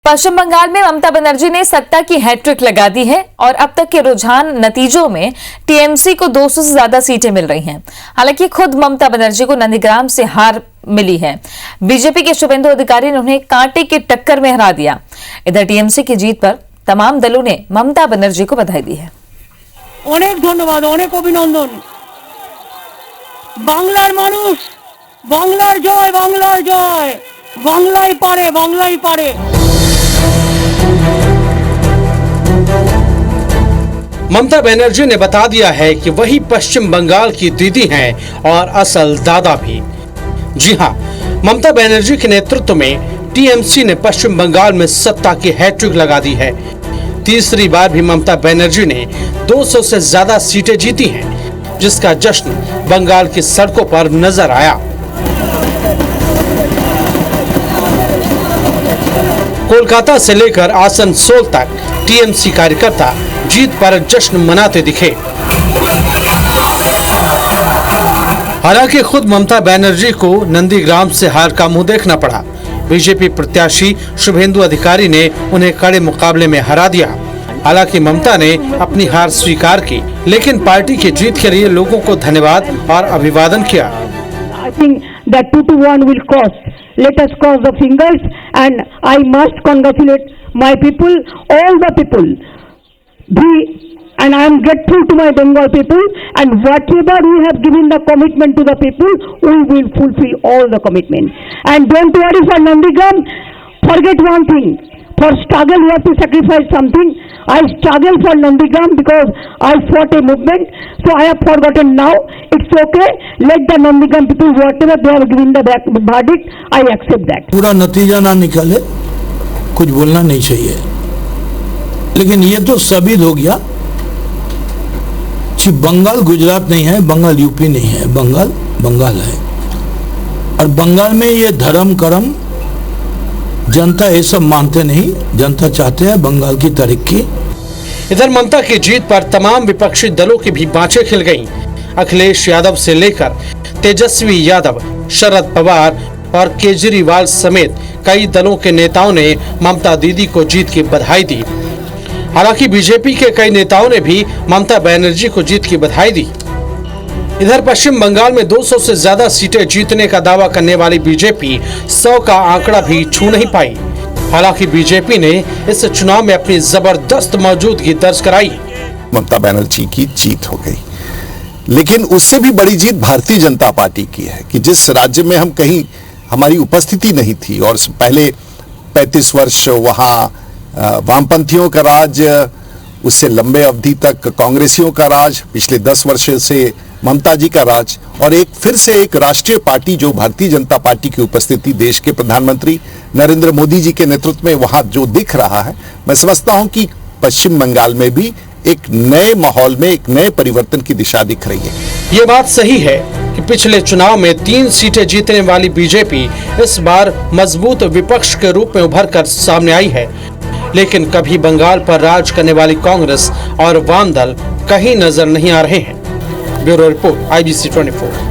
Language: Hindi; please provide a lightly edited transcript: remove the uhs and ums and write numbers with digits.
पश्चिम बंगाल में ममता बनर्जी ने सत्ता की हैट्रिक लगा दी है और अब तक के रुझान नतीजों में टीएमसी को 200 से ज्यादा सीटें मिल रही हैं। हालांकि खुद ममता बनर्जी को नंदीग्राम से हार मिली है। बीजेपी के शुभेंदु अधिकारी ने उन्हें कांटे की टक्कर में हरा दिया। इधर टीएमसी की जीत पर तमाम दलों ने ममता बनर्जी को बधाई दी है। অনেক ধন্যবাদ, অনেক অভিনন্দন। বাংলার মানুষ, বাংলার জয়, বাংলার জয়, বাংলাই পারে, বাংলাই পারে। ममता बनर्जी ने बता दिया है कि वही पश्चिम बंगाल की दीदी हैं और असल दादा भी। जी हां, ममता बनर्जी के नेतृत्व में टीएमसी ने पश्चिम बंगाल में सत्ता की हैट्रिक लगा दी है। तीसरी बार भी ममता बनर्जी ने 200 से ज्यादा सीटें जीती हैं, जिसका जश्न बंगाल की सड़कों पर नजर आया। कोलकाता से लेकर आसनसोल तक टीएमसी कार्यकर्ता जीत पर जश्न मनाते दिखे। हालांकि खुद ममता बनर्जी को नंदीग्राम से हार का मुंह देखना पड़ा। बीजेपी प्रत्याशी शुभेंदु अधिकारी ने उन्हें कड़े मुकाबले में हरा दिया। हालांकि ममता ने अपनी हार स्वीकार की, लेकिन पार्टी की जीत के लिए लोगों को धन्यवाद और अभिवादन किया। I think that 2-1 will cross. Let us cross the fingers, and I must congratulate my people, all the people. And I am grateful to my Bengal people, and whatever we have given the commitment to the people, we will fulfill all the commitment. And don't worry for Nandigram, forget one thing. For struggle we have to sacrifice something. I struggle for Nandigram because I fought a movement, so I have forgotten now. It's okay. Let the Nandigram people, whatever they have given the verdict, I accept that. पूरा नतीजा ना निकाले, कुछ बोलना नहीं चाहिए, लेकिन ये तो साबित हो गया कि बंगाल गुजरात नहीं है, बंगाल यूपी नहीं है, बंगाल बंगाल है। और बंगाल में ये धर्म कर्म जनता ये सब मानते नहीं, जनता चाहते हैं बंगाल की तरक्की। इधर ममता की जीत पर तमाम विपक्षी दलों की भी बाँछें खिल गईं। अखिलेश यादव से लेकर तेजस्वी यादव, शरद पवार और केजरीवाल समेत कई दलों के नेताओं ने ममता दीदी को जीत की बधाई दी। हालांकि बीजेपी के कई नेताओं ने भी ममता बनर्जी को जीत की बधाई दी। इधर पश्चिम बंगाल में 200 से ज्यादा सीटें जीतने का दावा करने वाली बीजेपी 100 का आंकड़ा भी छू नहीं पाई। हालांकि बीजेपी ने इस चुनाव में अपनी जबरदस्त मौजूदगी दर्ज कराई। ममता बनर्जी की जीत हो गई, लेकिन उससे भी बड़ी जीत भारतीय जनता पार्टी की है कि जिस राज्य में हम कहीं हमारी उपस्थिति नहीं थी और पहले 35 वर्ष वहाँ वामपंथियों का राज, उससे लंबे अवधि तक कांग्रेसियों का राज, पिछले 10 वर्ष से ममता जी का राज, और एक फिर से एक राष्ट्रीय पार्टी जो भारतीय जनता पार्टी की उपस्थिति देश के प्रधानमंत्री नरेंद्र मोदी जी के नेतृत्व में वहां जो दिख रहा है, मैं समझता हूं कि पश्चिम बंगाल में भी एक नए माहौल में एक नए परिवर्तन की दिशा दिख रही है। ये बात सही है कि पिछले चुनाव में 3 सीटें जीतने वाली बीजेपी इस बार मजबूत विपक्ष के रूप में उभर कर सामने आई है, लेकिन कभी बंगाल पर राज करने वाली कांग्रेस और वाम दल कहीं नजर नहीं आ रहे हैं। Bureau report, IBC 24।